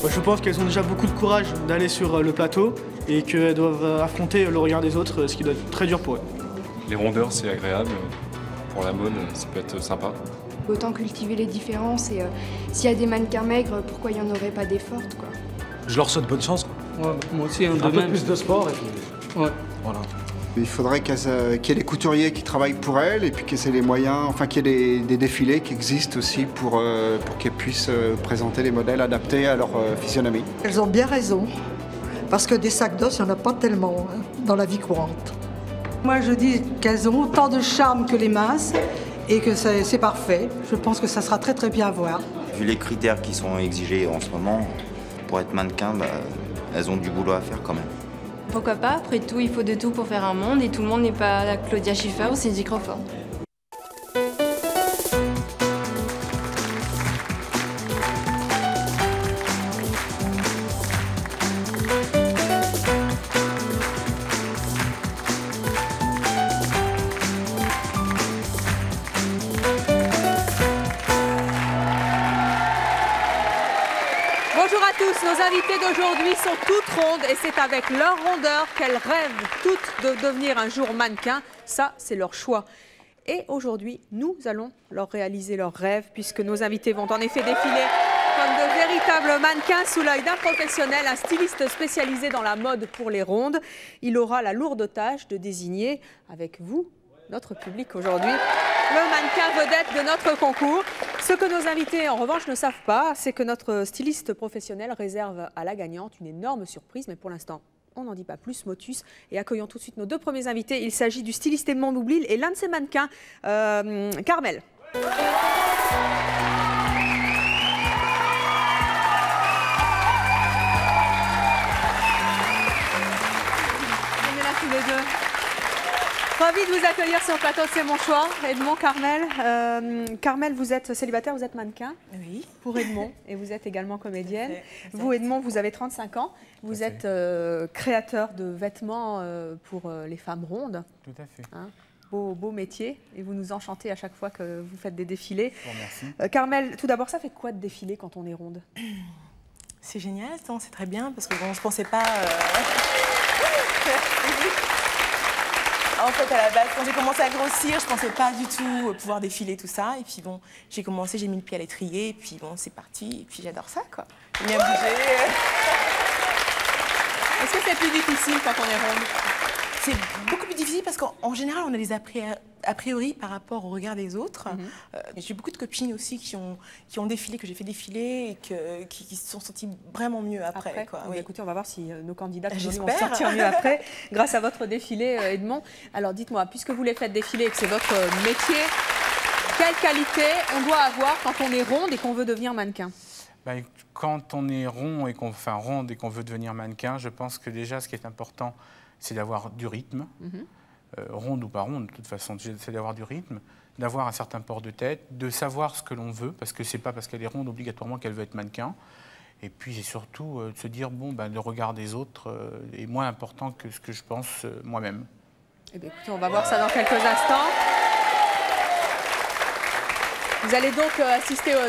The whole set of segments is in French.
Moi, je pense qu'elles ont déjà beaucoup de courage d'aller sur le plateau et qu'elles doivent affronter le regard des autres, ce qui doit être très dur pour elles. Les rondeurs, c'est agréable. Pour la mode, ça peut être sympa. Autant cultiver les différences et s'il y a des mannequins maigres, pourquoi il n'y en aurait pas des fortes, quoi. Je leur souhaite bonne chance. Ouais, moi aussi, un peu plus de sport et puis... Ouais. Voilà. Il faudrait qu'il y ait des couturiers qui travaillent pour elles et puis qu'il y ait les moyens, enfin qu'il y ait des défilés qui existent aussi pour qu'elles puissent présenter les modèles adaptés à leur physionomie. Elles ont bien raison, parce que des sacs d'os, il n'y en a pas tellement dans la vie courante. Moi, je dis qu'elles ont autant de charme que les minces et que c'est parfait. Je pense que ça sera très très bien à voir. Vu les critères qui sont exigés en ce moment, pour être mannequin, elles ont du boulot à faire quand même. Pourquoi pas? Après tout, il faut de tout pour faire un monde et tout le monde n'est pas Claudia Schiffer ou Cindy Crawford. Bonjour à tous, nos invités d'aujourd'hui sont toutes rondes et c'est avec leur rondeur qu'elles rêvent toutes de devenir un jour mannequin. Ça, c'est leur choix. Et aujourd'hui, nous allons leur réaliser leurs rêves puisque nos invités vont en effet défiler comme de véritables mannequins sous l'œil d'un professionnel, un styliste spécialisé dans la mode pour les rondes. Il aura la lourde tâche de désigner avec vous, notre public aujourd'hui, le mannequin vedette de notre concours. Ce que nos invités, en revanche, ne savent pas, c'est que notre styliste professionnel réserve à la gagnante une énorme surprise. Mais pour l'instant, on n'en dit pas plus, motus. Et accueillons tout de suite nos deux premiers invités. Il s'agit du styliste Edmond Boublil et l'un de ses mannequins, Carmel. On est là tous les deux. Ravi de vous accueillir sur le plateau, c'est mon choix. Edmond, Carmel. Carmel, vous êtes célibataire, vous êtes mannequin. Oui. Pour Edmond, et vous êtes également comédienne. Vous, Exact. Edmond, vous avez 35 ans. Vous êtes créateur de vêtements pour les femmes rondes. Tout à fait. Hein, beau métier, et vous nous enchantez à chaque fois que vous faites des défilés. Je vous remercie. Carmel, tout d'abord, ça fait quoi de défiler quand on est ronde? C'est génial, c'est très bien, parce que bon, je pensais pas... En fait, à la base, quand j'ai commencé à grossir, je pensais pas du tout pouvoir défiler tout ça. Et puis bon, j'ai commencé, j'ai mis le pied à l'étrier, et puis bon, c'est parti. Et puis j'adore ça, quoi. J'aime bien bouger. Est-ce que c'est plus difficile quand on est ronde? C'est beaucoup plus difficile parce qu'en général, on a des a priori par rapport au regard des autres. J'ai beaucoup de copines aussi qui ont défilé, que j'ai fait défiler et qui se sont senties vraiment mieux après. Quoi. Oui. Écoutez, on va voir si nos candidats vont J'espère. sortir mieux après, grâce à votre défilé, Edmond. Alors dites-moi, puisque vous les faites défiler et que c'est votre métier, quelle qualité on doit avoir quand on est ronde et qu'on veut devenir mannequin? Quand on est rond et qu'on ronde et qu'on veut devenir mannequin, je pense que déjà, ce qui est important, c'est d'avoir du rythme. Ronde ou pas ronde, de toute façon, c'est d'avoir du rythme, d'avoir un certain port de tête, de savoir ce que l'on veut, parce que c'est pas parce qu'elle est ronde obligatoirement qu'elle veut être mannequin. Et puis c'est surtout de se dire, bon, le regard des autres est moins important que ce que je pense moi-même. Eh bien, écoutez, on va voir ça dans quelques instants. Vous allez donc assister aux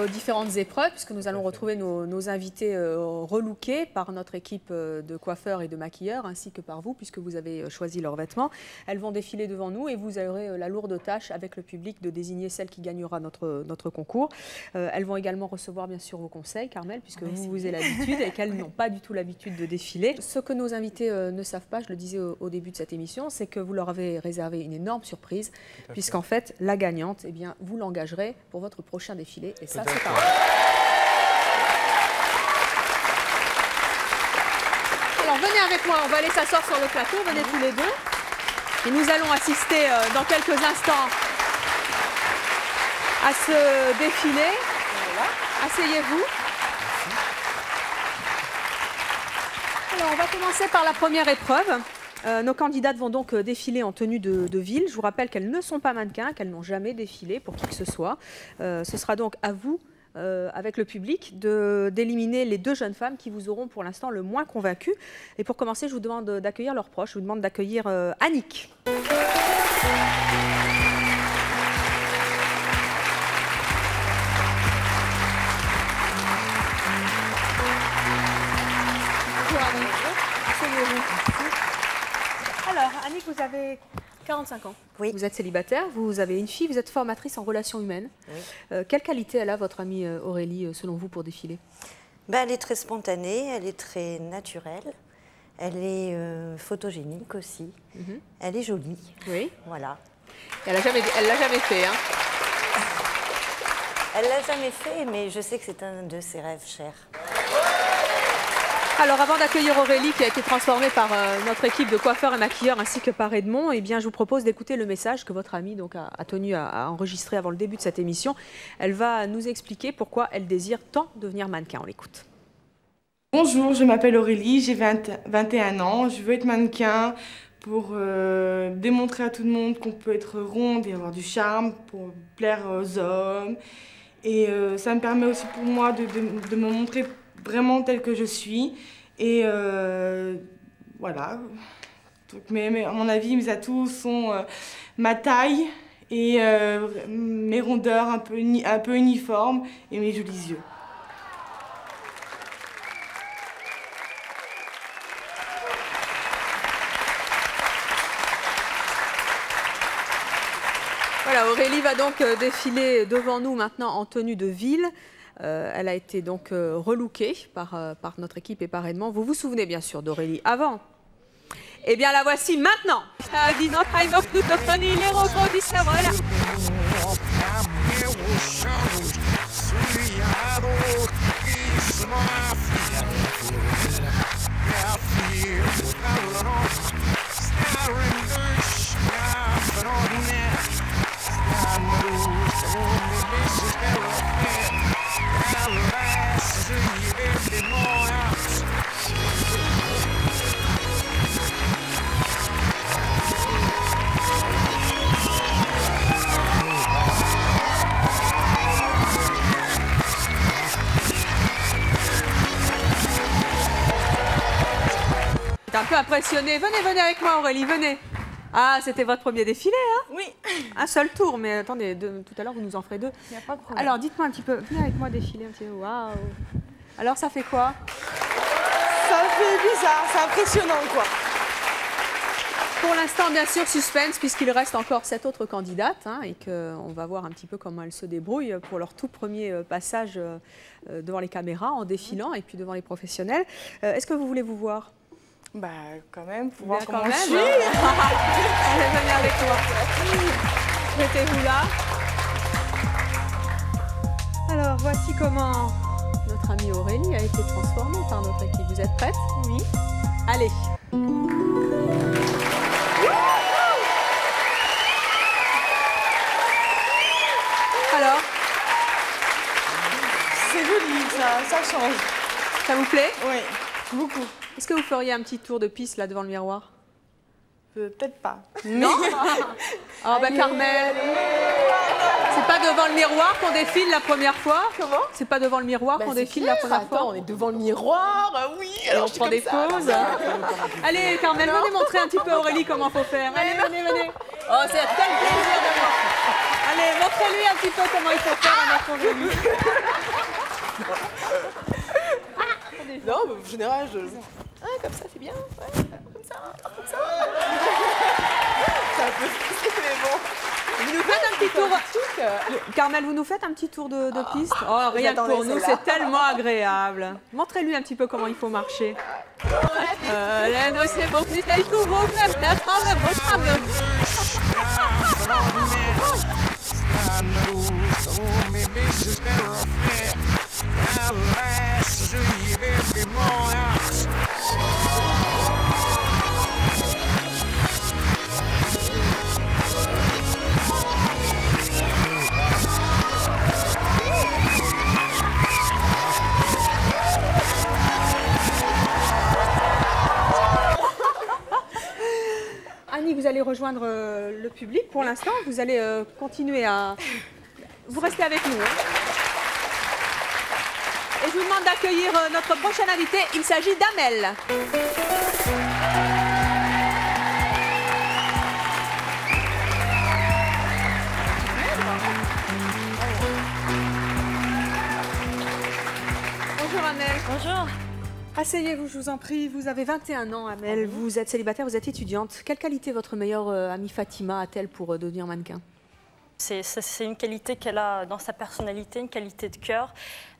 différentes épreuves, puisque nous allons retrouver nos invités relookés par notre équipe de coiffeurs et de maquilleurs, ainsi que par vous, puisque vous avez choisi leurs vêtements. Elles vont défiler devant nous et vous aurez la lourde tâche avec le public de désigner celle qui gagnera notre concours. Elles vont également recevoir bien sûr vos conseils, Carmel, puisque vous avez l'habitude et qu'elles n'ont pas du tout l'habitude de défiler. Ce que nos invités ne savent pas, je le disais au début de cette émission, c'est que vous leur avez réservé une énorme surprise, puisqu'en fait, la gagnante, eh bien, vous l'engagerez pour votre prochain défilé. Et ça, c'est pareil. Alors, venez avec moi, on va aller s'asseoir sur le plateau, venez tous les deux. Et nous allons assister dans quelques instants à ce défilé. Voilà. Asseyez-vous. Alors, on va commencer par la première épreuve. Nos candidates vont donc défiler en tenue de ville. Je vous rappelle qu'elles ne sont pas mannequins, qu'elles n'ont jamais défilé pour qui que ce soit. Ce sera donc à vous, avec le public, d'éliminer les deux jeunes femmes qui vous auront pour l'instant le moins convaincues. Et pour commencer, je vous demande d'accueillir leurs proches. Je vous demande d'accueillir Annick. vous avez 45 ans. Oui. Vous êtes célibataire, vous avez une fille, vous êtes formatrice en relations humaines. Oui. Quelle qualité elle a, votre amie Aurélie, selon vous, pour défiler? Elle est très spontanée, elle est très naturelle, elle est photogénique aussi, elle est jolie. Oui. Voilà. Et elle l'a jamais fait, hein? Elle l'a jamais fait, mais je sais que c'est un de ses rêves chers. Alors, avant d'accueillir Aurélie, qui a été transformée par notre équipe de coiffeurs et maquilleurs, ainsi que par Edmond, eh bien, je vous propose d'écouter le message que votre amie donc, a tenu à enregistrer avant le début de cette émission. Elle va nous expliquer pourquoi elle désire tant devenir mannequin. On l'écoute. Bonjour, je m'appelle Aurélie, j'ai 21 ans. Je veux être mannequin pour démontrer à tout le monde qu'on peut être ronde et avoir du charme, pour plaire aux hommes. Et ça me permet aussi pour moi de me montrer vraiment telle que je suis. Et voilà. Donc, mais à mon avis, mes atouts sont ma taille et mes rondeurs un peu uniformes et mes jolis yeux. Voilà, Aurélie va donc défiler devant nous maintenant en tenue de ville. Elle a été donc relookée par notre équipe et par Edmond. Vous vous souvenez bien sûr d'Aurélie avant? Eh bien la voici maintenant. Un peu impressionné. Venez avec moi Aurélie, venez. Ah, c'était votre premier défilé, hein? Oui. Un seul tour, mais attendez, tout à l'heure vous nous en ferez deux. Il n'y a pas de problème. Alors dites-moi un petit peu, venez avec moi défiler un petit peu. Waouh. Alors ça fait quoi? Ça fait bizarre, c'est impressionnant quoi. Pour l'instant, bien sûr, suspense, puisqu'il reste encore 7 autres candidates, hein, et qu'on va voir un petit peu comment elles se débrouillent pour leur tout premier passage devant les caméras, en défilant, et puis devant les professionnels. Est-ce que vous voulez vous voir? Bah quand même, pour voir comment je je suis. Allez, venez avec moi. Mettez-vous là. Alors, voici comment notre amie Aurélie a été transformée par notre équipe. Vous êtes prête? Oui. Allez. Alors? C'est joli, ça change. Ça vous plaît? Oui, beaucoup. Est-ce que vous feriez un petit tour de piste là devant le miroir? Peut-être pas. Non. Oh ben Carmel, c'est pas devant le miroir qu'on défile la première fois? Comment? C'est pas devant le miroir qu'on défile la première fois? On est devant le miroir, oui. Et on prend des pauses. Allez Carmel, venez montrer un petit peu à Aurélie comment faut faire. Allez, venez. Oh, c'est quel plaisir de voir. Allez, montrez-lui un petit peu comment il faut faire à notre Aurélie. Non, mais en général, comme ça, c'est bien. Ouais, comme ça. C'est un peu stressé, mais bon. Vous nous faites un petit tour. Carmel, vous nous faites un petit tour de piste? Oh, rien que pour nous, c'est tellement agréable. Montrez-lui un petit peu comment il faut marcher. C'est bon, c'est tout beau, Annie, vous allez rejoindre le public pour l'instant. Vous allez continuer à... Vous restez avec nous. Hein. Et je vous demande d'accueillir notre prochaine invitée. Il s'agit d'Amel. Bonjour Amel. Bonjour. Asseyez-vous, je vous en prie. Vous avez 21 ans, Amel. Vous êtes célibataire, vous êtes étudiante. Quelle qualité votre meilleure amie Fatima a-t-elle pour devenir mannequin? C'est une qualité qu'elle a dans sa personnalité, une qualité de cœur.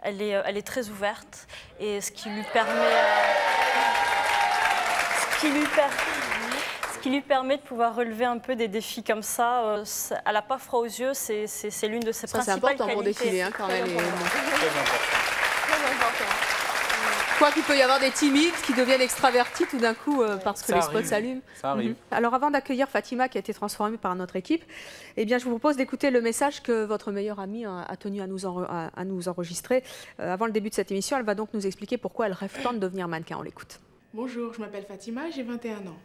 Elle est très ouverte et ce qui lui permet de pouvoir relever un peu des défis comme ça. Elle n'a pas froid aux yeux, c'est l'une de ses principales qualités. C'est important pour défiler, hein, quand même. Très important. Quoi qu'il peut y avoir des timides qui deviennent extravertis tout d'un coup parce que les spots s'allument. Ça arrive. Alors avant d'accueillir Fatima qui a été transformée par notre équipe, eh bien, je vous propose d'écouter le message que votre meilleure amie a tenu à nous enregistrer. Avant le début de cette émission, elle va donc nous expliquer pourquoi elle rêve tant de devenir mannequin. On l'écoute. Bonjour, je m'appelle Fatima, j'ai 21 ans.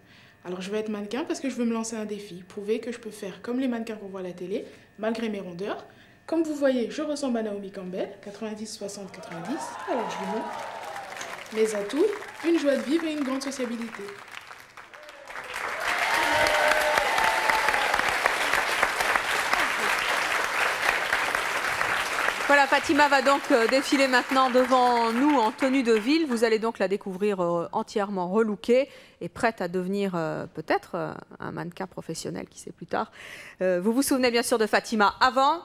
Alors je veux être mannequin parce que je veux me lancer un défi, prouver que je peux faire comme les mannequins qu'on voit à la télé, malgré mes rondeurs. Comme vous voyez, je ressemble à Naomi Campbell, 90, 60, 90. Alors je vous montre. Mes atouts, une joie de vivre et une grande sociabilité. Voilà, Fatima va donc défiler maintenant devant nous en tenue de ville. Vous allez donc la découvrir entièrement relookée et prête à devenir peut-être un mannequin professionnel, qui sait plus tard. Vous vous souvenez bien sûr de Fatima avant?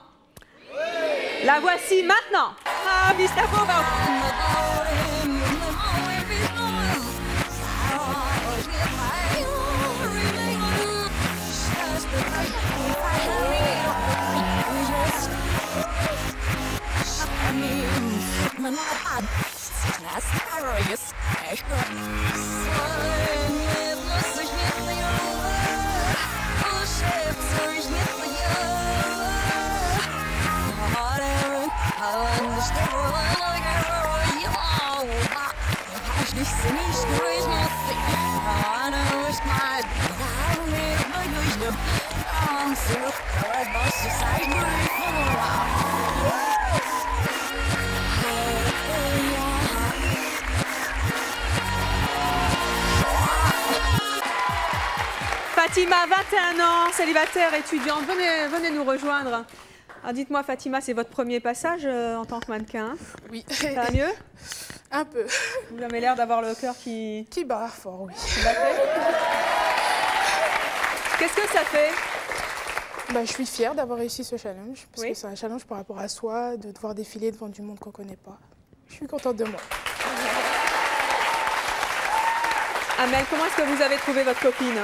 Oui. La voici maintenant. Ah, Mr. Boba. Fatima, 21 ans, célibataire, étudiante, venez nous rejoindre. Alors dites-moi Fatima, c'est votre premier passage en tant que mannequin? Oui. Ça va mieux? Un peu. Vous avez l'air d'avoir le cœur qui bat fort, oui. Qu'est-ce que ça fait? Je suis fière d'avoir réussi ce challenge, parce que c'est un challenge par rapport à soi, de devoir défiler devant du monde qu'on ne connaît pas. Je suis contente de moi. Amel, comment est-ce que vous avez trouvé votre copine?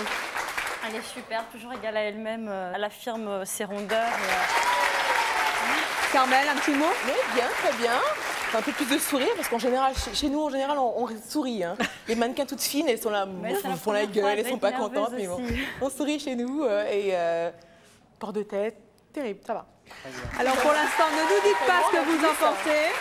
Elle est super, toujours égale à elle-même. Elle affirme ses rondeurs. Carmel, un petit mot? Oui, bien, très bien. Un peu plus de sourire, parce qu'en général, chez nous, on sourit. Hein. Les mannequins toutes fines, elles sont là, elles font la gueule, elles sont pas contentes. Mais bon, on sourit chez nous et port de tête, terrible, ça va. Alors pour l'instant, ne nous dites pas ce que vous en pensez,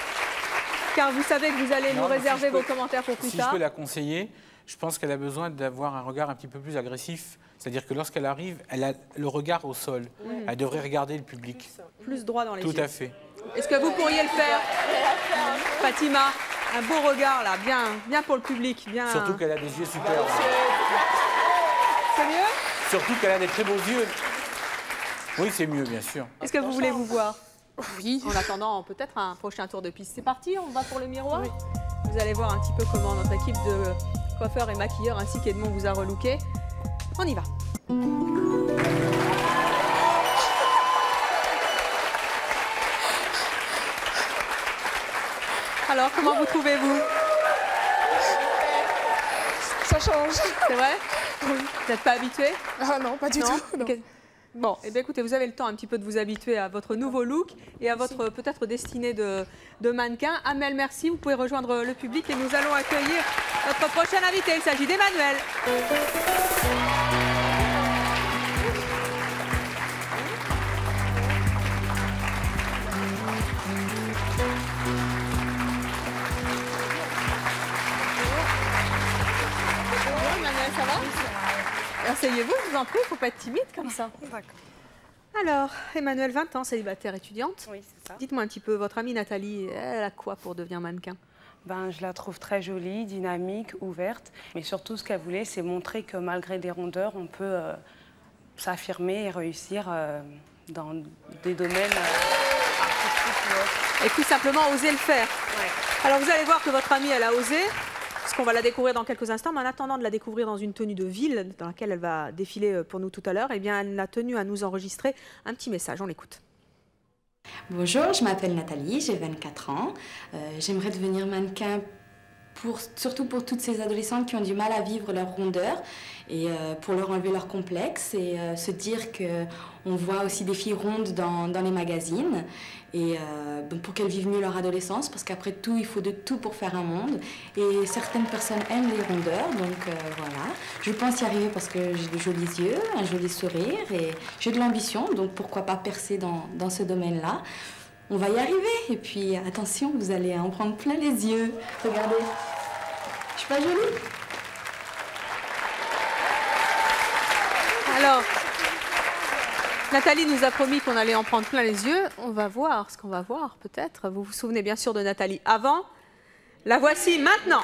car vous savez que vous allez nous réserver vos commentaires pour plus tard. Si je peux la conseiller, je pense qu'elle a besoin d'avoir un regard un petit peu plus agressif. C'est-à-dire que lorsqu'elle arrive, elle a le regard au sol. Elle devrait regarder le public. Plus droit dans les yeux. Tout à fait. Est-ce que vous pourriez le faire, Fatima? Un beau regard, là, bien pour le public. Bien... Surtout qu'elle a des yeux superbes. C'est mieux? Surtout qu'elle a des très beaux yeux. Oui, c'est mieux, bien sûr. Est-ce que vous voulez vous voir? Oui. En attendant, peut-être un prochain tour de piste. C'est parti, on va pour le miroir? Oui. Vous allez voir un petit peu comment notre équipe de coiffeurs et maquilleurs ainsi qu'Edmond vous a relooké. On y va. Alors, comment vous trouvez-vous? Ça change. C'est vrai? Oui. Vous n'êtes pas habitué? Ah non, pas du tout. Non. Bon, eh bien, écoutez, vous avez le temps un petit peu de vous habituer à votre nouveau look et à votre peut-être destinée de mannequin. Amel, merci. Vous pouvez rejoindre le public et nous allons accueillir notre prochain invité. Il s'agit d'Emmanuel. Ça va? Asseyez-vous, je vous en prie, il ne faut pas être timide comme ça. D'accord. Alors, Emmanuel, 20 ans, célibataire étudiante. Oui, c'est ça. Dites-moi un petit peu, votre amie Nathalie, elle a quoi pour devenir mannequin? Je la trouve très jolie, dynamique, ouverte. Mais surtout, ce qu'elle voulait, c'est montrer que malgré des rondeurs, on peut s'affirmer et réussir dans des domaines artistiques ou autres. Et tout simplement oser le faire. Ouais. Alors, vous allez voir que votre amie, elle a osé. parce qu'on va la découvrir dans quelques instants. Mais en attendant de la découvrir dans une tenue de ville, dans laquelle elle va défiler pour nous tout à l'heure, eh bien, elle a tenu à nous enregistrer un petit message. On l'écoute. Bonjour, je m'appelle Nathalie, j'ai 24 ans. J'aimerais devenir mannequin surtout pour toutes ces adolescentes qui ont du mal à vivre leur rondeur et pour leur enlever leur complexe et se dire qu'on voit aussi des filles rondes dans les magazines et pour qu'elles vivent mieux leur adolescence parce qu'après tout, il faut de tout pour faire un monde et certaines personnes aiment les rondeurs donc voilà. Je pense y arriver parce que j'ai de jolis yeux, un joli sourire et j'ai de l'ambition donc pourquoi pas percer dans ce domaine-là. On va y arriver et puis attention, vous allez en prendre plein les yeux. Regardez, je suis pas jolie? Alors, Nathalie nous a promis qu'on allait en prendre plein les yeux. On va voir ce qu'on va voir peut-être. Vous vous souvenez bien sûr de Nathalie avant. La voici maintenant.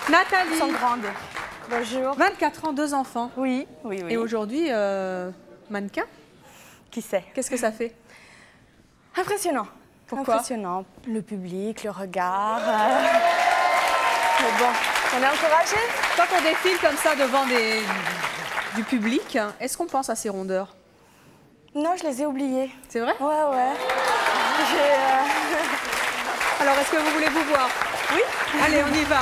Nathalie. Elles sont grandes. Bonjour. 24 ans, 2 enfants. Oui, oui, oui. Et aujourd'hui, mannequin. Qui sait? Qu'est-ce que ça fait? Impressionnant. Pourquoi? Impressionnant. Le public, le regard. Mais bon, on est encouragé. Quand on défile comme ça devant du public, est-ce qu'on pense à ces rondeurs? Non, je les ai oubliées. C'est vrai? Ouais, ouais. Alors, est-ce que vous voulez vous voir? Oui. Allez, on y va.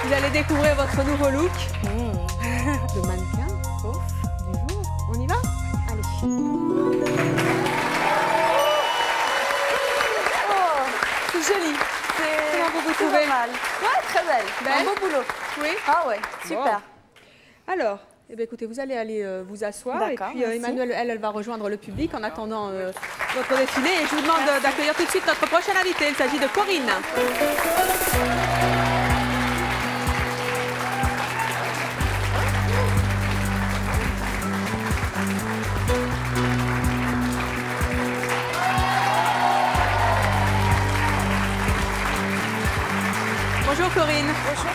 Vous allez découvrir votre nouveau look de mannequin du jour. On y va? Allez. Oh, c'est joli. Comment vous C'est trouvez? pas mal. Ouais, très belle. Un beau boulot. Oui. Ah ouais, super. Bon. Alors, eh bien, écoutez, vous allez aller vous asseoir et puis Emmanuelle, elle va rejoindre le public en attendant votre défilé. Et je vous demande d'accueillir tout de suite notre prochaine invitée. Il s'agit de Corinne. Bonjour Corinne. Bonjour.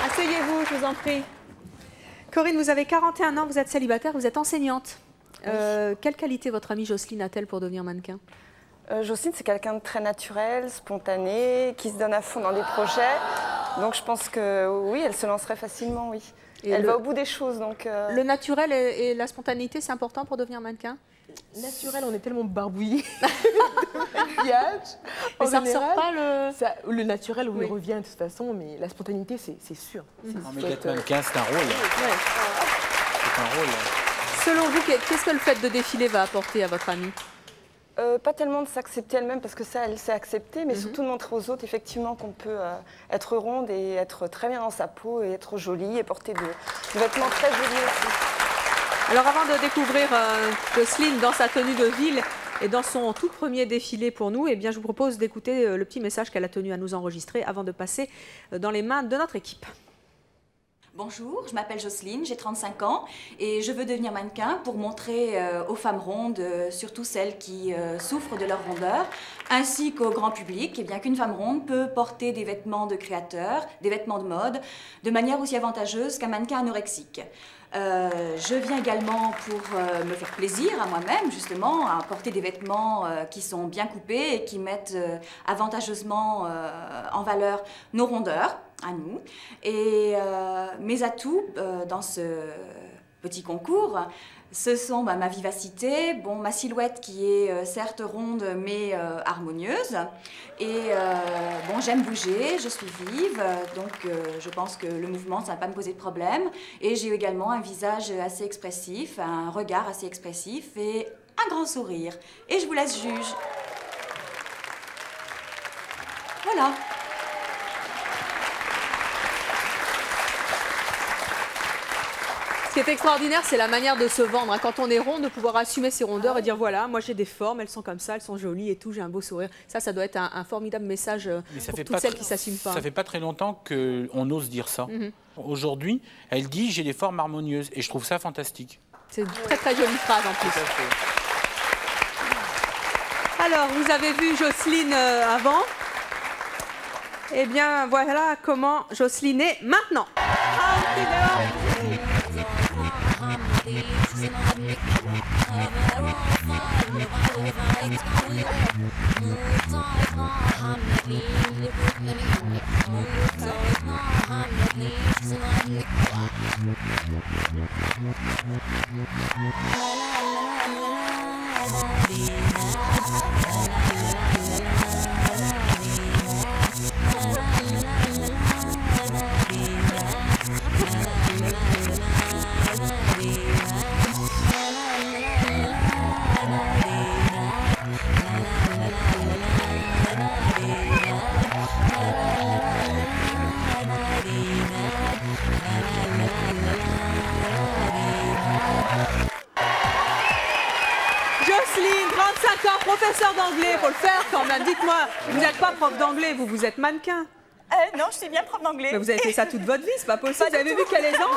Asseyez-vous, je vous en prie. Corinne, vous avez 41 ans, vous êtes célibataire, vous êtes enseignante. Quelle qualité votre amie Jocelyne a-t-elle pour devenir mannequin? Jocelyne, c'est quelqu'un de très naturel, spontané, qui se donne à fond dans des projets. Donc je pense que oui, elle se lancerait facilement, oui. Et elle va au bout des choses. Donc, Le naturel et la spontanéité, c'est important pour devenir mannequin? Naturel, on est tellement barbouillés de maquillage. Mais ça ne ressort pas le naturel, on y revient de toute façon, mais la spontanéité, c'est sûr. Non, mais d'être mannequin, c'est un rôle. C'est un rôle. Selon vous, qu'est-ce que le fait de défiler va apporter à votre amie? Pas tellement de s'accepter elle-même, parce que ça, elle s'est acceptée, mais surtout de montrer aux autres, effectivement, qu'on peut être ronde et être très bien dans sa peau, et être jolie, et porter des vêtements très jolis aussi. Alors avant de découvrir Jocelyne dans sa tenue de ville et dans son tout premier défilé pour nous, eh bien, je vous propose d'écouter le petit message qu'elle a tenu à nous enregistrer avant de passer dans les mains de notre équipe. Bonjour, je m'appelle Jocelyne, j'ai 35 ans et je veux devenir mannequin pour montrer aux femmes rondes, surtout celles qui souffrent de leur rondeur, ainsi qu'au grand public, eh bien qu'une femme ronde peut porter des vêtements de créateur, des vêtements de mode, de manière aussi avantageuse qu'un mannequin anorexique. Je viens également pour me faire plaisir à moi-même, justement, à porter des vêtements qui sont bien coupés et qui mettent avantageusement en valeur nos rondeurs, à nous. Et mes atouts dans ce petit concours, ce sont ma vivacité, ma silhouette qui est certes ronde mais harmonieuse. Et j'aime bouger, je suis vive, donc je pense que le mouvement, ça ne va pas me poser de problème. Et j'ai également un visage assez expressif, un regard assez expressif et un grand sourire. Et je vous laisse juge. Voilà. Ce qui est extraordinaire, c'est la manière de se vendre. Quand on est rond, de pouvoir assumer ses rondeurs et dire voilà, moi j'ai des formes, elles sont comme ça, elles sont jolies et tout, j'ai un beau sourire. Ça doit être un formidable message pour toutes celles qui ne s'assument pas. Ça fait pas très longtemps qu'on ose dire ça. Aujourd'hui, elle dit j'ai des formes harmonieuses et je trouve ça fantastique. C'est une très très jolie phrase en plus. Alors, vous avez vu Jocelyne avant. Eh bien, voilà comment Jocelyne est maintenant. Jocelyne, 35 ans, professeur d'anglais, faut le faire quand même. Dites-moi, vous n'êtes pas prof d'anglais, vous êtes mannequin. Non, je suis bien prof d'anglais. Mais vous avez fait ça toute votre vie, c'est pas possible. Vous avez vu quelle aisance.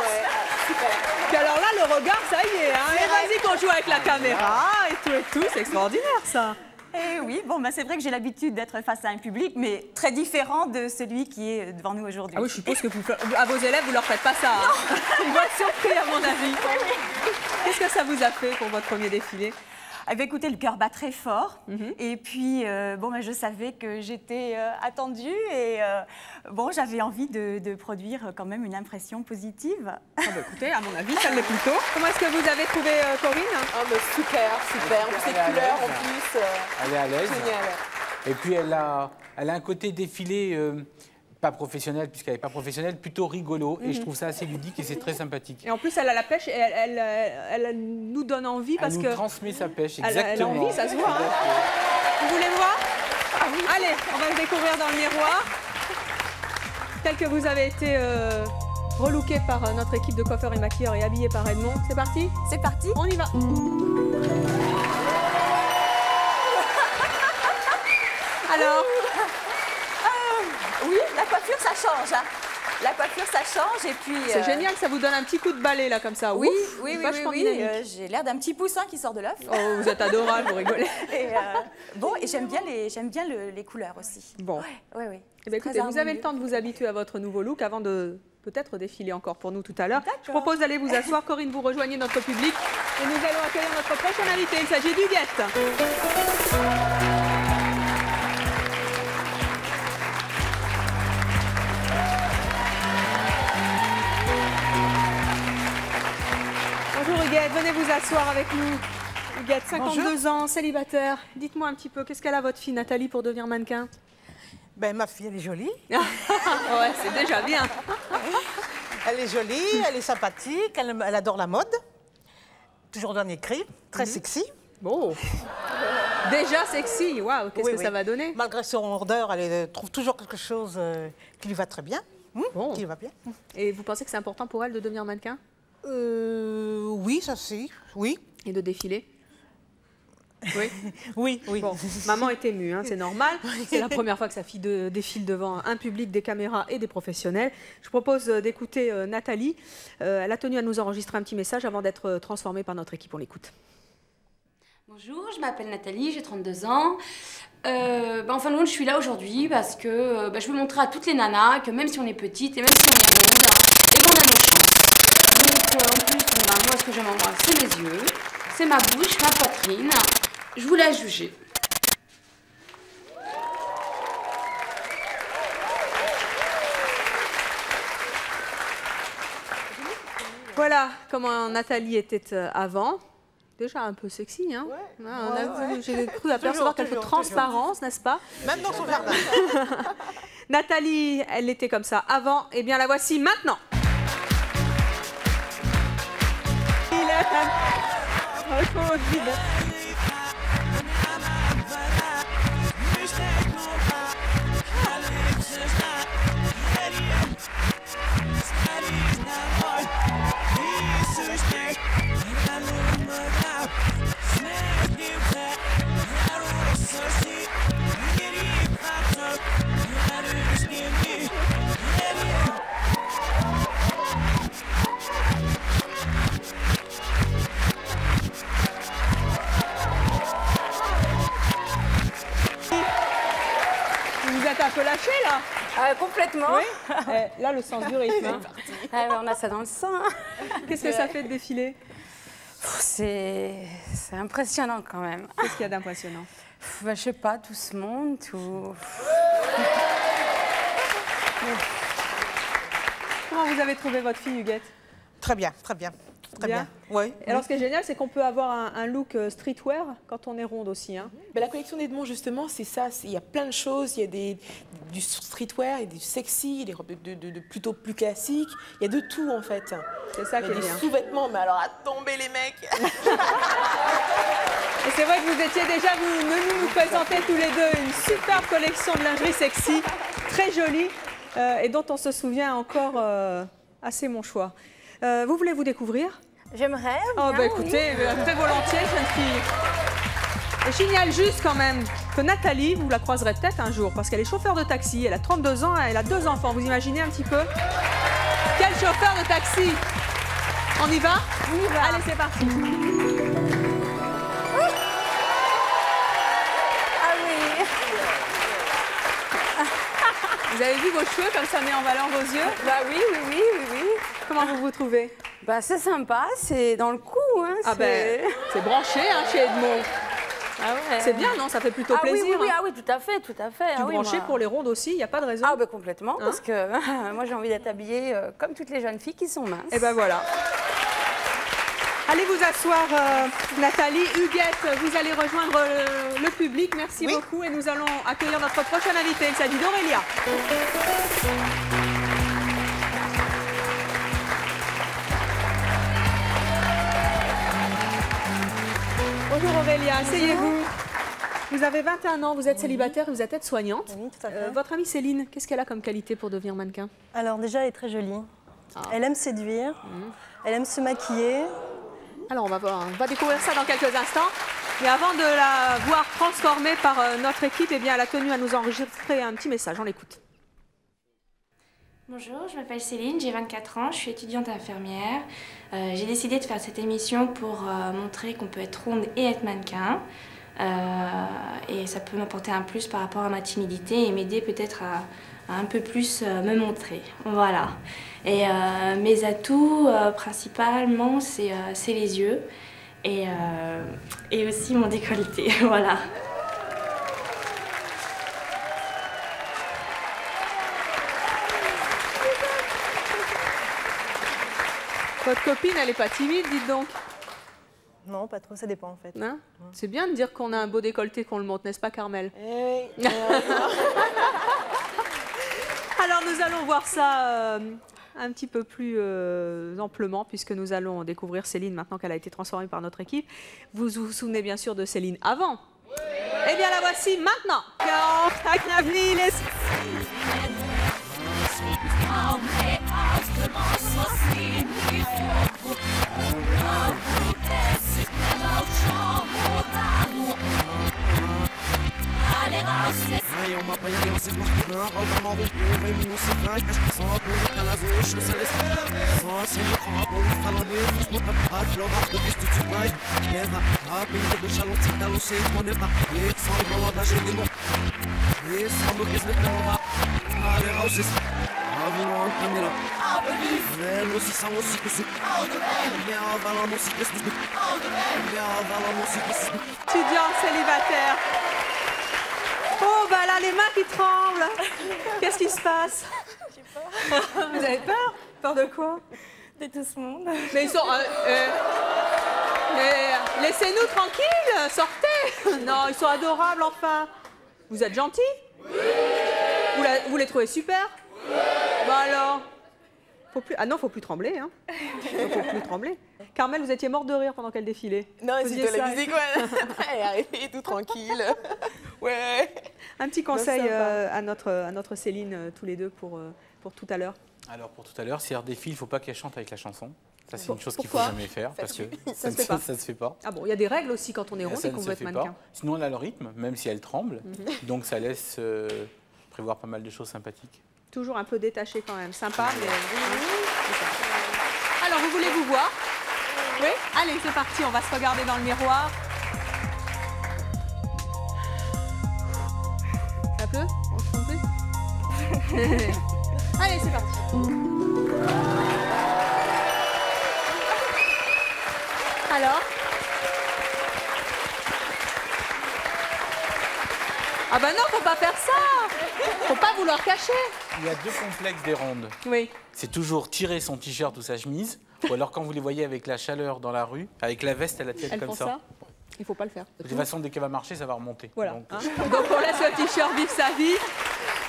Puis alors là, le regard, ça y est. Hein. Et vas-y qu'on joue avec la caméra et tout, c'est extraordinaire ça. Eh oui, bon, bah, c'est vrai que j'ai l'habitude d'être face à un public, mais très différent de celui qui est devant nous aujourd'hui. Ah oui, je suppose que à vos élèves, vous leur faites pas ça. Hein. Ils vont être surpris, à mon avis. Qu'est-ce que ça vous a fait pour votre premier défilé? Eh bien, écoutez, le cœur bat très fort. Et puis, bon, ben, je savais que j'étais attendue et bon, j'avais envie de produire quand même une impression positive. Ah bah, écoutez, à mon avis, ça l'est plutôt. Comment est-ce que vous avez trouvé Corinne? Ah, mais super. En plus, les couleurs, en plus. Elle est à l'aise. Génial. Et puis, elle a un côté défilé... pas professionnelle, puisqu'elle n'est pas professionnelle, plutôt rigolo. Et je trouve ça assez ludique et c'est très sympathique. Et en plus, elle a la pêche et elle nous donne envie parce que... Elle nous transmet sa pêche, exactement. Elle a envie, ça se voit. Hein. Vous voulez voir? Allez, on va le découvrir dans le miroir. Tel que vous avez été relooké par notre équipe de coiffeurs et maquilleurs et habillé par Edmond. C'est parti? C'est parti. On y va. Alors oui, la coiffure, ça change. Hein. La coiffure, ça change et puis... C'est génial, ça vous donne un petit coup de balai, là, comme ça. Oui, ouf, oui, vachement oui. J'ai l'air d'un petit poussin qui sort de l'œuf. Oh, vous êtes adorable, vous rigolez. Et, bon, et j'aime bien les couleurs aussi. Bon. Oui, oui. Eh bien, écoutez, vous avez le temps de vous habituer à votre nouveau look avant de peut-être défiler encore pour nous tout à l'heure. Je propose d'aller vous asseoir. Corinne, vous rejoignez notre public et nous allons accueillir notre prochain invité. Il s'agit d'Huguette. Bonjour Huguette, venez vous asseoir avec nous. Huguette, 52 ans, célibataire. Dites-moi un petit peu, qu'est-ce qu'elle a votre fille Nathalie pour devenir mannequin? Ben, ma fille, elle est jolie. Ouais, c'est déjà bien. Elle est jolie, elle est sympathique, elle adore la mode. Toujours dernier cri, très sexy. Bon. Déjà sexy, waouh, qu'est-ce que ça va donner? Malgré son rondeur, elle trouve toujours quelque chose qui lui va très bien. Bon. Qui lui va bien. Et vous pensez que c'est important pour elle de devenir mannequin? Oui, ça c'est, oui. Et de défiler? Oui. Oui, oui. Bon, maman est émue, hein, c'est normal. C'est la première fois que sa fille défile devant un public, des caméras et des professionnels. Je propose d'écouter Nathalie. Elle a tenu à nous enregistrer un petit message avant d'être transformée par notre équipe. On l'écoute. Bonjour, je m'appelle Nathalie, j'ai 32 ans. En fin de compte, je suis là aujourd'hui parce que je veux montrer à toutes les nanas que même si on est petite et même si on est ronde, et on a nos chances. Donc en plus, moi ce que j'aime en moi, c'est mes yeux, c'est ma bouche, ma poitrine. Je vous laisse juger. Voilà comment Nathalie était avant. Déjà un peu sexy, hein. J'ai cru apercevoir quelques transparences, n'est-ce pas? Même dans son jardin. Nathalie, elle était comme ça avant. Eh bien, la voici maintenant. Complètement. Oui. Là, le sens du rythme. Hein. On a ça dans le sang. Hein. Qu'est-ce que ça fait de défiler? C'est impressionnant quand même. Qu'est-ce qu'il y a d'impressionnant? Je sais pas, tout ce monde, tout... Comment vous avez trouvé votre fille, Huguette? Très bien, très bien. Très bien. Ouais. Et alors, ce qui est génial, c'est qu'on peut avoir un look streetwear quand on est ronde aussi. Hein. Ben, la collection d'Edmond, justement, c'est ça. Il y a plein de choses. Il y a du streetwear, il y a du sexy, des robes de plutôt plus classiques. Il y a de tout, en fait. C'est ça qui est bien. Des sous-vêtements, mais alors à tomber, les mecs. Et c'est vrai que vous étiez déjà venus nous présenter tous les deux une superbe collection de lingerie sexy, très jolie, et dont on se souvient encore assez mon choix. Vous voulez vous découvrir? J'aimerais. Oh, bah écoutez, très volontiers, jeune fille. Et je signale juste quand même que Nathalie, vous la croiserez peut-être un jour, parce qu'elle est chauffeur de taxi, elle a 32 ans, elle a 2 enfants. Vous imaginez un petit peu? Quel chauffeur de taxi? On y va? On y va. Allez, c'est parti. Ah oui. Vous avez vu vos cheveux, comme ça met en valeur vos yeux? Bah oui. Comment vous vous trouvez? Bah c'est sympa, c'est dans le coup. Hein, ah ben, c'est branché hein, chez Edmond. Ah ouais. C'est bien, non? Ça fait plutôt plaisir. Oui, tout à fait. Tu branché pour les rondes aussi, il n'y a pas de raison? Ah ben complètement, parce que moi j'ai envie d'être habillée comme toutes les jeunes filles qui sont minces. Et ben voilà. Allez vous asseoir, Nathalie. Huguette, vous allez rejoindre le public. Merci beaucoup. Et nous allons accueillir notre prochaine invitée. Il s'agit d'Aurélia. Bonjour Aurélia, asseyez-vous. Vous avez 21 ans, vous êtes célibataire et vous êtes aide-soignante. Oui, tout à fait. Votre amie Céline, qu'est-ce qu'elle a comme qualité pour devenir mannequin? Alors déjà, elle est très jolie. Elle aime séduire, elle aime se maquiller. Alors on va découvrir ça dans quelques instants. Mais avant de la voir transformée par notre équipe, eh bien, elle a tenu à nous enregistrer un petit message. On l'écoute. Bonjour, je m'appelle Céline, j'ai 24 ans, je suis étudiante infirmière. J'ai décidé de faire cette émission pour montrer qu'on peut être ronde et être mannequin. Et ça peut m'apporter un plus par rapport à ma timidité et m'aider peut-être à un peu plus me montrer. Voilà. Et mes atouts, principalement, c'est les yeux et aussi mon décolleté. Voilà. Votre copine, elle n'est pas timide, dites donc? Non, pas trop, ça dépend en fait. Hein? C'est bien de dire qu'on a un beau décolleté, qu'on le monte, n'est-ce pas Carmel? Alors nous allons voir ça un petit peu plus amplement, puisque nous allons découvrir Céline maintenant qu'elle a été transformée par notre équipe. Vous vous souvenez bien sûr de Céline avant? Eh bien la voici maintenant. Étudiant célibataire. Oh, bah là, les mains qui tremblent. Qu'est-ce qui se passe? J'ai peur. Vous avez peur? Peur de quoi? De tout ce monde. Mais ils sont... mais laissez-nous tranquilles, sortez. Non, ils sont adorables, enfin. Vous êtes gentils? Oui. Vous les trouvez super? Oui. Bah alors? Faut plus... Ah non, faut plus trembler, hein. Faut plus trembler. Carmel, vous étiez morte de rire pendant qu'elle défilait. Non, c'était la musique, ouais. Elle est arrivée tout tranquille. Ouais. Un petit conseil à notre Céline, tous les deux, pour tout à l'heure. Alors, pour tout à l'heure, si elle défile, il ne faut pas qu'elle chante avec la chanson. Ça, c'est une chose qu'il ne faut Pourquoi? jamais faire, parce que ça se fait pas. Ah bon, il y a des règles aussi quand on est rond et qu'on veut être mannequin. Pas. Sinon, elle a le rythme, même si elle tremble. Donc, ça laisse prévoir pas mal de choses sympathiques. Toujours un peu détaché quand même. Sympa, mais... Alors, vous voulez vous voir? Oui? Allez, c'est parti, on va se regarder dans le miroir. Ça pleut? On se trompe plus? Allez, c'est parti. Alors? Ah bah non, faut pas faire ça. Faut pas vouloir cacher. Il y a deux complexes des rondes. Oui. C'est toujours tirer son t-shirt ou sa chemise, ou alors quand vous les voyez avec la chaleur dans la rue, avec la veste, elle la tienne comme ça. Il faut pas le faire. De toute façon, dès qu'elle va marcher, ça va remonter. Voilà. Donc, Donc on laisse le t-shirt vivre sa vie.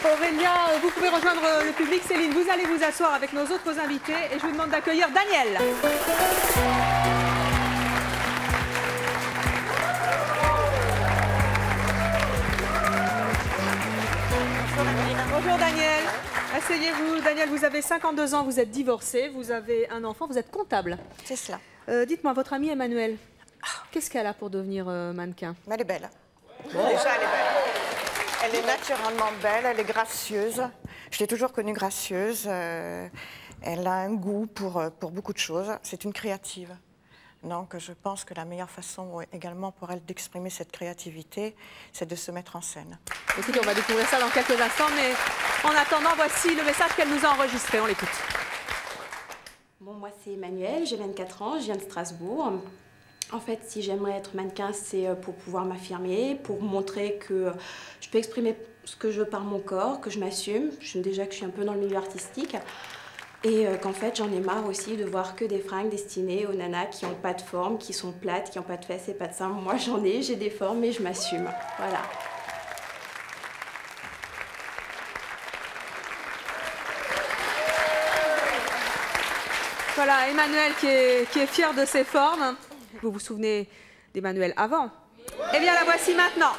Aurélia, vous pouvez rejoindre le public. Céline, vous allez vous asseoir avec nos autres invités et je vous demande d'accueillir Daniel. Bonjour Daniel. Asseyez-vous. Daniel, vous avez 52 ans, vous êtes divorcé, vous avez un enfant, vous êtes comptable. C'est cela. Dites-moi, votre amie Emmanuelle, qu'est-ce qu'elle a pour devenir mannequin? Elle est belle. Bon. Déjà, elle est belle. Elle est naturellement belle, elle est gracieuse. Je l'ai toujours connue gracieuse. Elle a un goût pour beaucoup de choses. C'est une créative. Donc, je pense que la meilleure façon également pour elle d'exprimer cette créativité, c'est de se mettre en scène. Écoutez, on va découvrir ça dans quelques instants, mais en attendant, voici le message qu'elle nous a enregistré. On l'écoute. Bon, moi, c'est Emmanuelle, j'ai 24 ans, je viens de Strasbourg. En fait, si j'aimerais être mannequin, c'est pour pouvoir m'affirmer, pour montrer que je peux exprimer ce que je veux par mon corps, que je m'assume. Déjà que je suis un peu dans le milieu artistique. Et qu'en fait, j'en ai marre aussi de voir que des fringues destinées aux nanas qui n'ont pas de forme, qui sont plates, qui n'ont pas de fesses et pas de seins. Moi, j'en ai, j'ai des formes et je m'assume. Voilà. Voilà, Emmanuelle qui est fière de ses formes. Vous vous souvenez d'Emmanuelle avant? Eh bien, la voici maintenant.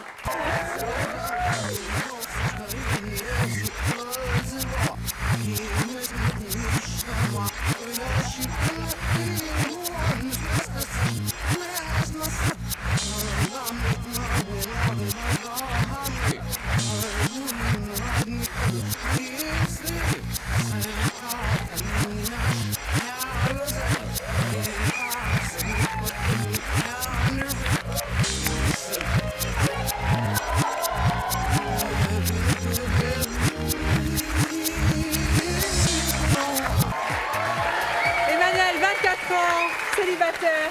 Célibataire.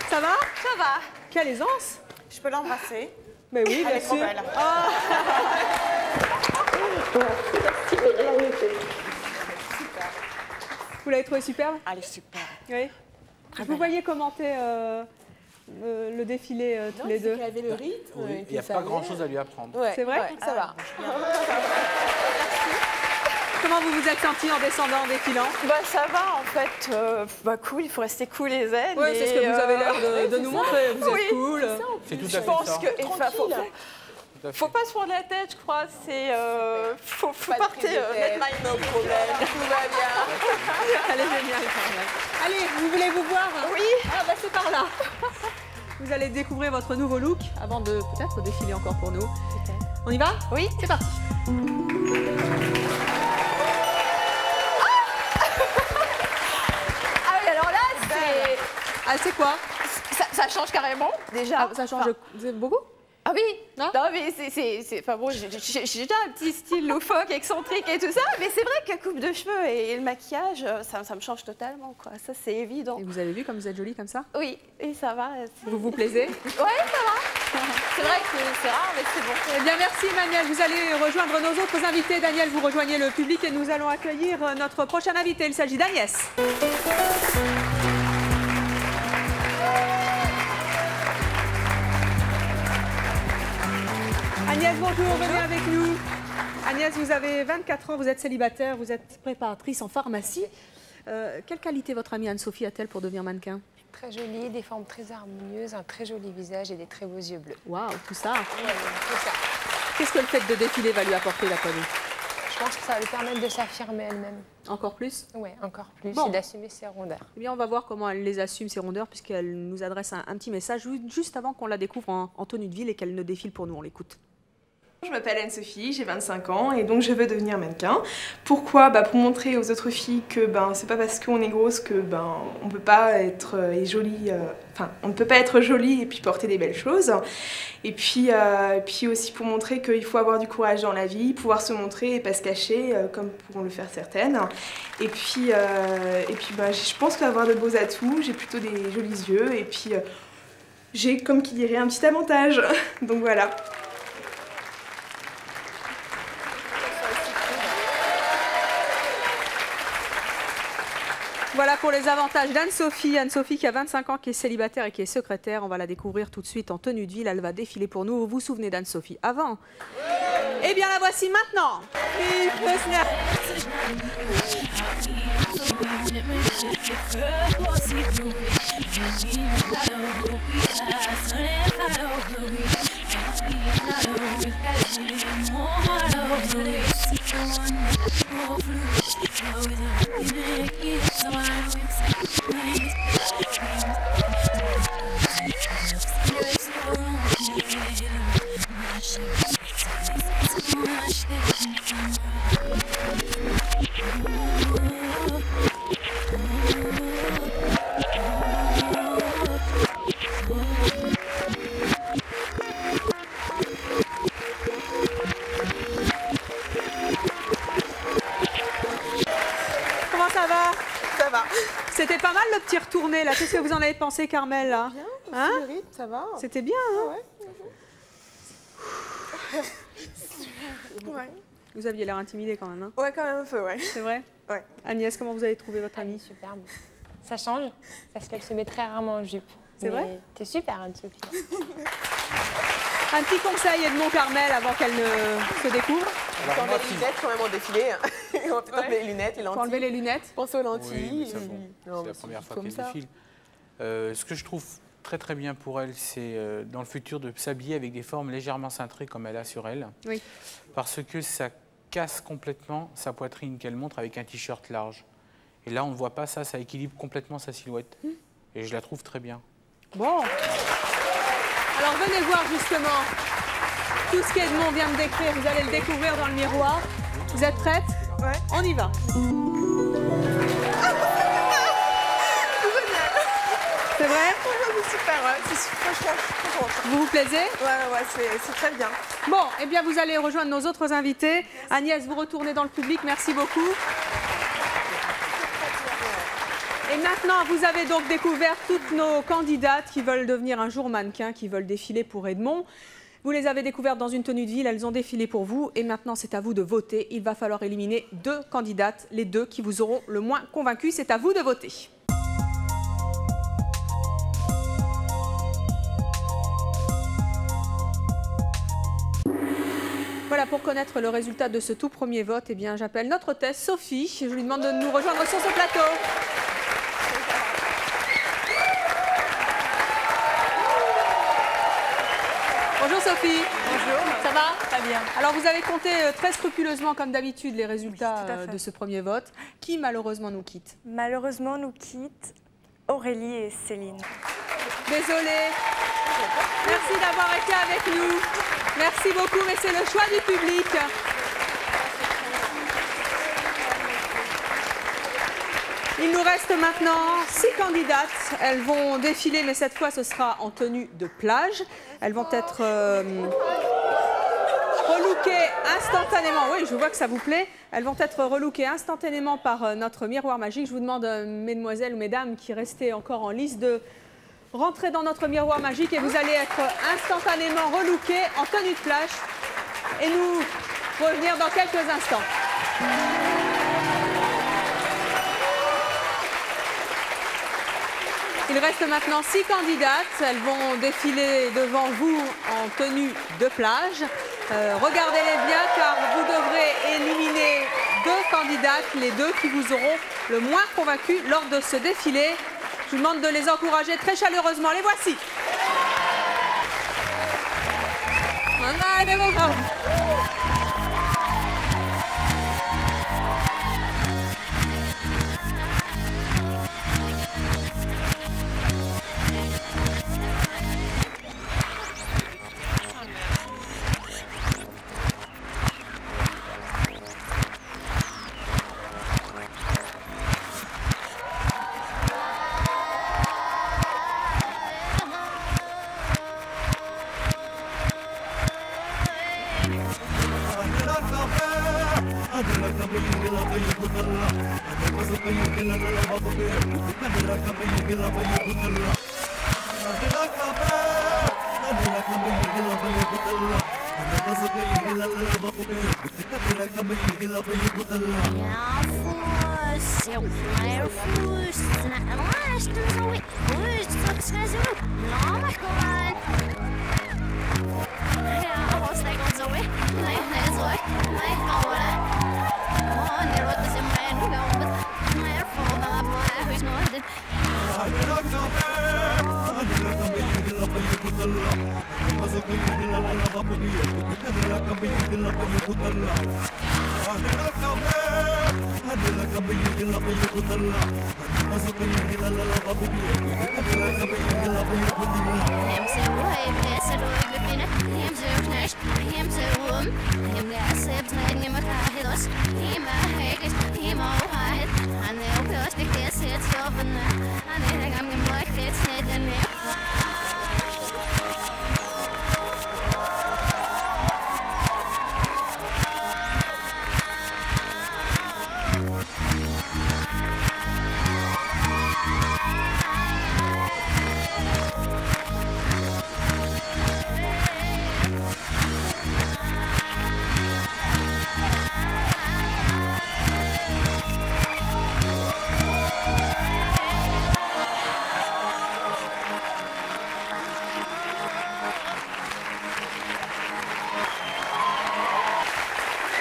Ça va? Ça va. Quelle aisance. Je peux l'embrasser? Mais oui, bien Elle est trop sûr. belle. Ah. Vous l'avez trouvée superbe? Elle est superbe. Oui. Vous voyez commenter le défilé tous les deux? Il y avait le rythme. oui, il n'y a pas grand-chose à lui apprendre. Ouais, c'est vrai? Ouais, ça va. Comment vous vous êtes sentie en descendant, en défilant? Bah ça va en fait, cool, il faut rester cool et zen. Oui, c'est ce que vous avez l'air de nous montrer, vous êtes cool. C'est tout à Je fait pense ça. que faut pas se prendre la tête, je crois, c'est faut partir, mettre no problème, tout va bien. Elle est géniale quand même. Allez, vous voulez vous voir? Oui. Ah bah c'est par là. Vous allez découvrir votre nouveau look avant de peut-être défiler encore pour nous. On y va? Oui. C'est parti. Ah, c'est quoi? Ça change carrément, déjà. Ah, ça change beaucoup? Ah oui, non mais c'est... Enfin bon, j'ai déjà un petit style loufoque, excentrique et tout ça, mais c'est vrai que la coupe de cheveux et le maquillage, ça me change totalement, quoi. Ça, c'est évident. Et vous avez vu comme vous êtes jolie comme ça? Oui, et ça va. Vous vous plaisez? Oui, ça va. C'est vrai que c'est rare, mais c'est bon. Eh bien, merci Emmanuelle. Vous allez rejoindre nos autres invités. Daniel, vous rejoignez le public et nous allons accueillir notre prochain invité. Il s'agit d'Agnès. Agnès, bonjour, venez avec nous. Agnès, vous avez 24 ans, vous êtes célibataire, vous êtes préparatrice en pharmacie. Quelle qualité votre amie Anne-Sophie a-t-elle pour devenir mannequin? Très jolie, des formes très harmonieuses, un très joli visage et des très beaux yeux bleus. Waouh, tout ça. Tout ça. Qu'est-ce que le fait de défiler va lui apporter, la connue? Je pense que ça va lui permettre de s'affirmer elle-même. Encore plus? Oui, encore plus, Bon. et d'assumer ses rondeurs. Eh bien, on va voir comment elle les assume, ces rondeurs, puisqu'elle nous adresse un petit message juste avant qu'on la découvre en tenue de ville et qu'elle ne défile pour nous. On l'écoute. Je m'appelle Anne-Sophie, j'ai 25 ans et donc je veux devenir mannequin. Pourquoi? Pour montrer aux autres filles que c'est pas parce qu'on est grosse que on peut pas être jolie, on ne peut pas être jolie et puis porter des belles choses. Et puis aussi pour montrer qu'il faut avoir du courage dans la vie, pouvoir se montrer et pas se cacher comme pourront le faire certaines. Et puis je pense qu'avoir de beaux atouts, j'ai plutôt des jolis yeux et puis j'ai, comme qui dirait, un petit avantage. Donc voilà. Voilà pour les avantages d'Anne-Sophie. Anne-Sophie qui a 25 ans, qui est célibataire et qui est secrétaire. On va la découvrir tout de suite en tenue de ville. Elle va défiler pour nous. Vous vous souvenez d'Anne-Sophie avant? Eh bien, la voici maintenant. C'était pas mal le petit retourné là. Qu'est-ce que vous en avez pensé, Carmel là? Bien, hein? le rythme, ça va. C'était bien, hein? Ouais. Vous aviez l'air intimidée quand même, hein? Ouais, quand même un peu, ouais. C'est vrai? Ouais. Agnès, comment vous avez trouvé votre amie? Superbe. Ça change, parce qu'elle se met très rarement en jupe. C'est vrai? T'es super, Anne-Sophie. Un petit conseil, Edmond Carmel, avant qu'elle ne se découvre. Il faut enlever les lunettes quand même en défilé. On va peut-être enlever les lunettes, les lentilles. Faut enlever les lunettes. Pensez aux lentilles. Oui, c'est la première fois qu'elle défile. Ce que je trouve très très bien pour elle, c'est dans le futur de s'habiller avec des formes légèrement cintrées comme elle a sur elle. Oui. Parce que ça casse complètement sa poitrine qu'elle montre avec un t-shirt large. Et là, on ne voit pas ça, ça équilibre complètement sa silhouette. Et je la trouve très bien. Bon. Alors venez voir justement tout ce qu'Edmond vient de décrire. Vous allez le découvrir dans le miroir. Vous êtes prêtes? Ouais. On y va. C'est vrai? C'est super, ouais. Franchement, je suis contente. Vous vous plaisez? Ouais, c'est très bien. Bon, eh bien vous allez rejoindre nos autres invités. Agnès, vous retournez dans le public. Merci beaucoup. Et maintenant, vous avez donc découvert toutes nos candidates qui veulent devenir un jour mannequins, qui veulent défiler pour Edmond. Vous les avez découvertes dans une tenue de ville, elles ont défilé pour vous. Et maintenant, c'est à vous de voter. Il va falloir éliminer 2 candidates, les 2 qui vous auront le moins convaincu. C'est à vous de voter. Voilà, pour connaître le résultat de ce tout premier vote, eh bien, j'appelle notre hôtesse Sophie. Je lui demande de nous rejoindre sur ce plateau. Bonjour Sophie. Bonjour. Ça va? Très bien. Alors vous avez compté très scrupuleusement comme d'habitude les résultats de ce premier vote. Qui malheureusement nous quitte? Malheureusement nous quittent Aurélie et Céline. Désolée. Merci d'avoir été avec nous. Merci beaucoup, mais c'est le choix du public. Il nous reste maintenant 6 candidates. Elles vont défiler, mais cette fois, ce sera en tenue de plage. Elles vont être relookées instantanément. Oui, je vois que ça vous plaît. Elles vont être relookées instantanément par notre miroir magique. Je vous demande, mesdemoiselles ou mesdames qui restez encore en lice, de rentrer dans notre miroir magique et vous allez être instantanément relookées en tenue de plage. Et nous revenir dans quelques instants. Il reste maintenant 6 candidates. Elles vont défiler devant vous en tenue de plage. Regardez-les bien car vous devrez éliminer 2 candidates, les 2 qui vous auront le moins convaincu lors de ce défilé. Je vous demande de les encourager très chaleureusement. Les voici.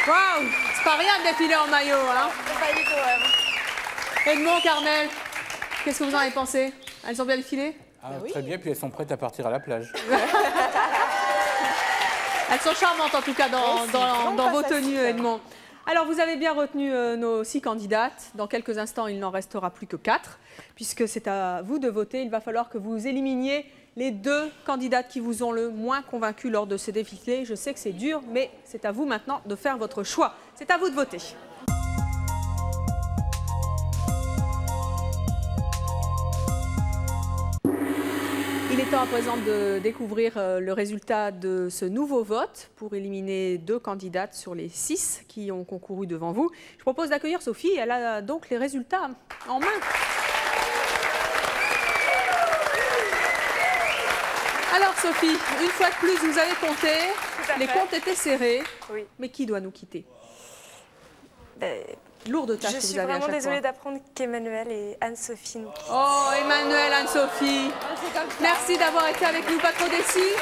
Waouh, c'est pas rien de défiler en maillot, hein? Pas du tout, ouais. Edmond, Carmel, qu'est-ce que vous en avez pensé? Elles ont bien défilé? Très bien, puis elles sont prêtes à partir à la plage. Elles sont charmantes en tout cas dans vos tenues, Edmond. Alors, vous avez bien retenu nos 6 candidates. Dans quelques instants, il n'en restera plus que 4, puisque c'est à vous de voter. Il va falloir que vous éliminiez les 2 candidates qui vous ont le moins convaincu lors de ce défilé. Je sais que c'est dur, mais c'est à vous maintenant de faire votre choix. C'est à vous de voter. Il est temps à présent de découvrir le résultat de ce nouveau vote pour éliminer 2 candidates sur les 6 qui ont concouru devant vous. Je propose d'accueillir Sophie. Elle a donc les résultats en main. Alors Sophie, une fois de plus, vous avez compté. Les comptes étaient serrés. Oui. Mais qui doit nous quitter? Lourde tâche que vous avez à chaque fois. Je suis vraiment désolée d'apprendre qu'Emmanuel et Anne-Sophie nous quittent. Oh, Emmanuel, Anne-Sophie, merci d'avoir été avec nous, pas trop déçus?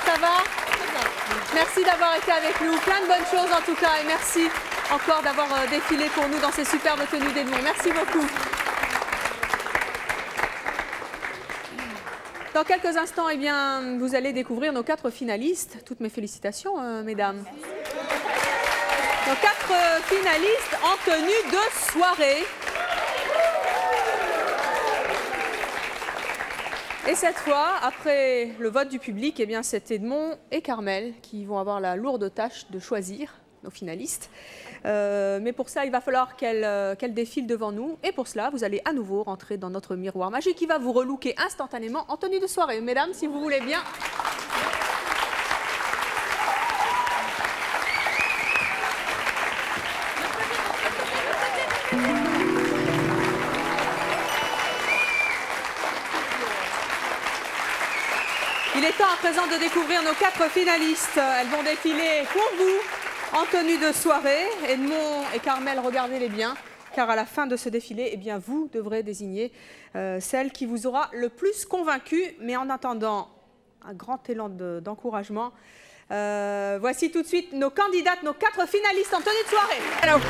Ça va? Merci d'avoir été avec nous. Plein de bonnes choses en tout cas. Et merci encore d'avoir défilé pour nous dans ces superbes tenues d'Edmond. Merci beaucoup. Dans quelques instants, eh bien, vous allez découvrir nos 4 finalistes. Toutes mes félicitations, mesdames. Nos 4 finalistes en tenue de soirée. Et cette fois, après le vote du public, eh bien, c'est Edmond et Carmel qui vont avoir la lourde tâche de choisir nos finalistes. Mais pour ça, il va falloir qu'elles défilent devant nous. Et pour cela, vous allez à nouveau rentrer dans notre miroir magique qui va vous relooker instantanément en tenue de soirée. Mesdames, si vous voulez bien. Il est temps à présent de découvrir nos 4 finalistes. Elles vont défiler pour vous en tenue de soirée. Edmond et Carmel, regardez-les bien, car à la fin de ce défilé, eh bien, vous devrez désigner celle qui vous aura le plus convaincu. Mais en attendant, un grand élan d'encouragement. Voici tout de suite nos candidates, nos 4 finalistes en tenue de soirée. Alors.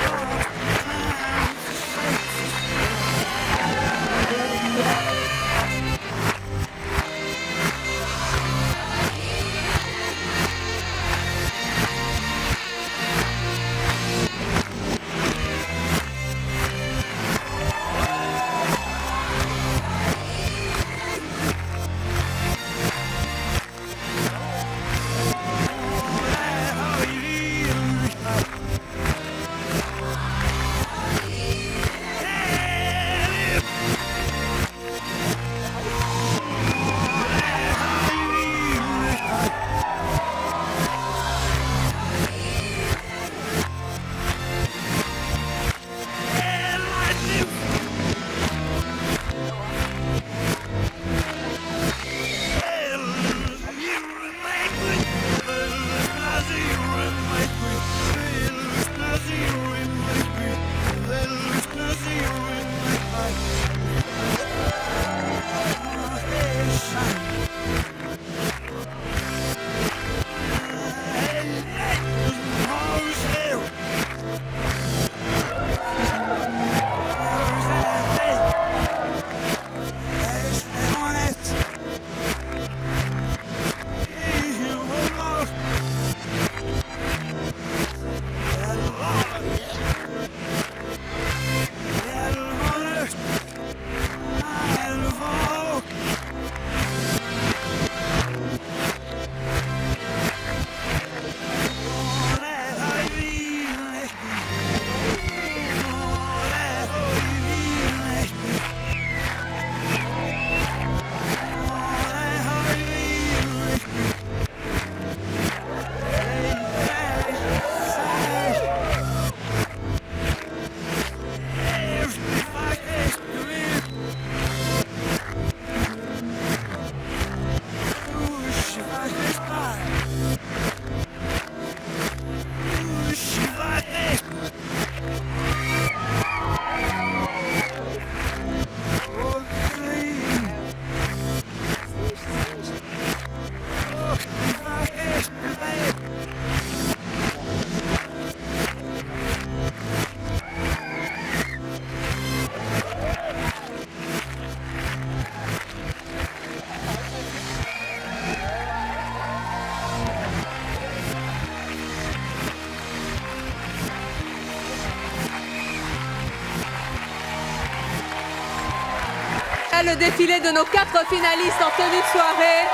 Le défilé de nos 4 finalistes en tenue de soirée.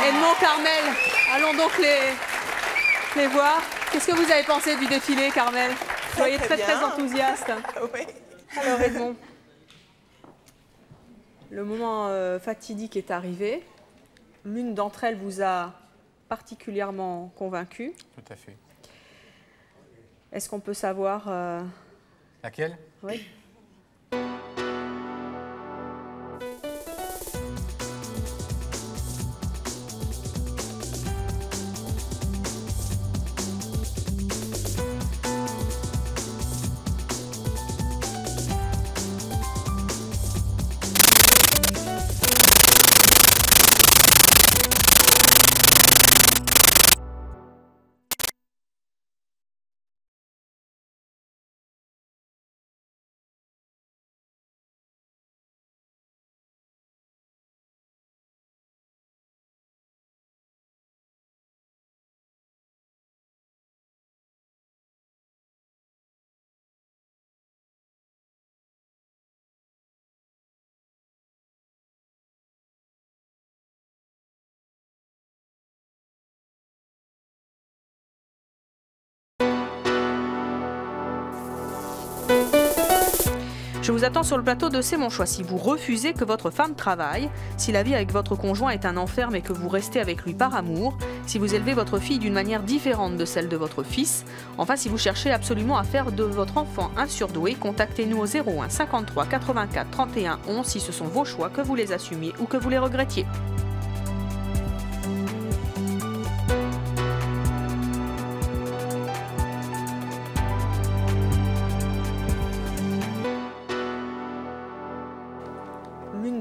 Edmond, Carmel, allons donc les voir. Qu'est-ce que vous avez pensé du défilé, Carmel? Vous voyez très enthousiaste. Oui. Alors Edmond, le moment fatidique est arrivé. L'une d'entre elles vous a particulièrement convaincu. Tout à fait. Est-ce qu'on peut savoir... Laquelle? Oui. Je vous attends sur le plateau de C'est mon choix. Si vous refusez que votre femme travaille, si la vie avec votre conjoint est un enfer mais que vous restez avec lui par amour, si vous élevez votre fille d'une manière différente de celle de votre fils, enfin si vous cherchez absolument à faire de votre enfant un surdoué, contactez-nous au 01 53 84 31 11 si ce sont vos choix, que vous les assumiez ou que vous les regrettiez.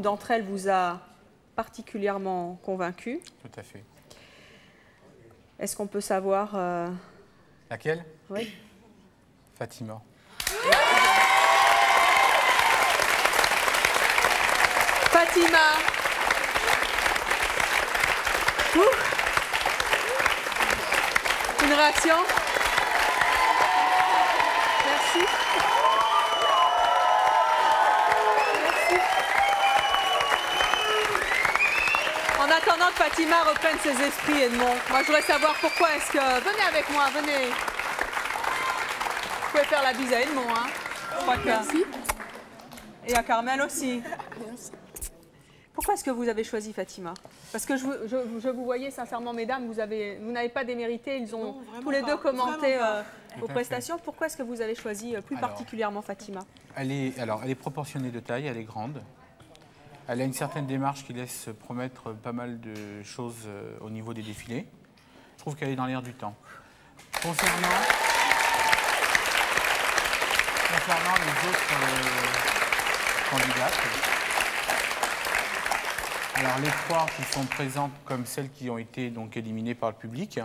D'entre elles vous a particulièrement convaincu. Tout à fait. Est-ce qu'on peut savoir... Laquelle? Oui. Fatima. Fatima. Une réaction? Merci. En attendant que Fatima reprenne ses esprits, Edmond, moi je voudrais savoir pourquoi est-ce que... Venez avec moi, venez. Vous pouvez faire la bise à Edmond, hein. Je crois que... Merci. Et à Carmel aussi. Pourquoi est-ce que vous avez choisi Fatima? Parce que je vous voyais sincèrement, mesdames, vous n'avez pas démérité, ils ont tous les deux commenté vos prestations. Pourquoi est-ce que vous avez choisi plus particulièrement Fatima? Elle est proportionnée de taille, elle est grande. Elle a une certaine démarche qui laisse promettre pas mal de choses au niveau des défilés. Je trouve qu'elle est dans l'air du temps. Concernant les autres candidates, alors les 3 qui sont présentes comme celles qui ont été donc éliminées par le public,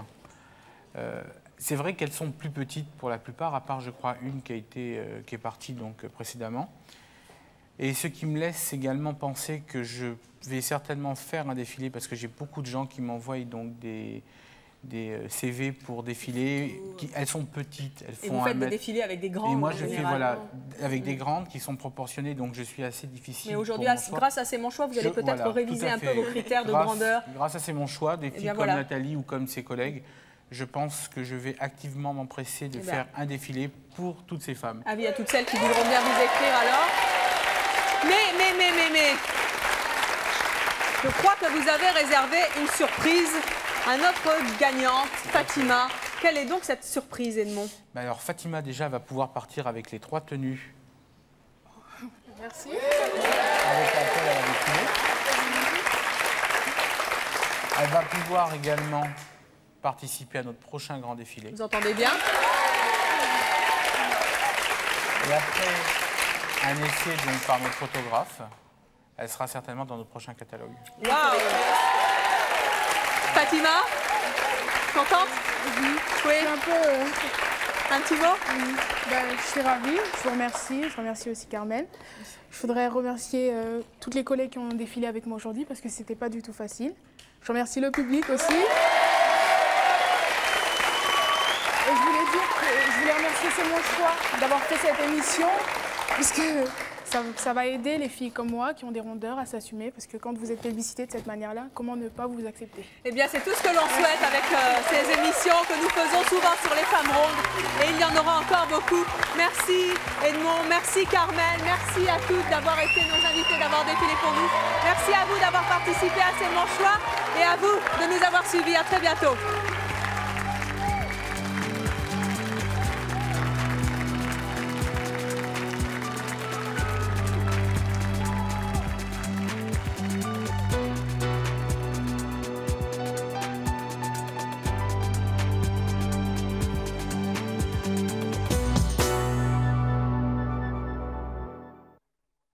c'est vrai qu'elles sont plus petites pour la plupart, à part je crois une qui est partie donc précédemment. Et ce qui me laisse également penser que je vais certainement faire un défilé parce que j'ai beaucoup de gens qui m'envoient donc des CV pour défiler. Elles sont petites, elles font et vous faites des défilés avec des grandes. Et moi je fais avec des grandes qui sont proportionnées, donc je suis assez difficile. Mais aujourd'hui, grâce à C'est mon choix, vous allez peut-être réviser un peu vos critères de grandeur. Grâce à C'est mon choix, des filles comme Nathalie ou comme ses collègues, je pense que je vais activement m'empresser de faire un défilé pour toutes ces femmes. Avis à toutes celles qui voudront bien vous écrire alors. Mais, je crois que vous avez réservé une surprise à notre gagnante, Fatima. Quelle est donc cette surprise, Edmond? Alors, Fatima, déjà, va pouvoir partir avec les 3 tenues. Merci. Avec laquelle elle a défilé. Elle va pouvoir également participer à notre prochain grand défilé. Vous entendez bien? Et après un essai donc, par notre photographe, elle sera certainement dans notre prochain catalogue. Waouh! Fatima, contente? Oui. Un petit mot? Je suis ravie, je vous remercie. Je remercie aussi Carmel. Je voudrais remercier toutes les collègues qui ont défilé avec moi aujourd'hui parce que c'était pas du tout facile. Je remercie le public aussi. Et je voulais remercier C'est mon choix d'avoir fait cette émission puisque ça va aider les filles comme moi qui ont des rondeurs à s'assumer, parce que quand vous êtes plébiscitées de cette manière-là, comment ne pas vous accepter? Eh bien, c'est tout ce que l'on souhaite avec ces émissions que nous faisons souvent sur les femmes rondes. Et il y en aura encore beaucoup. Merci Edmond, merci Carmel, merci à toutes d'avoir été nos invités, d'avoir défilé pour nous. Merci à vous d'avoir participé à ces Mon Choix et à vous de nous avoir suivis. À très bientôt.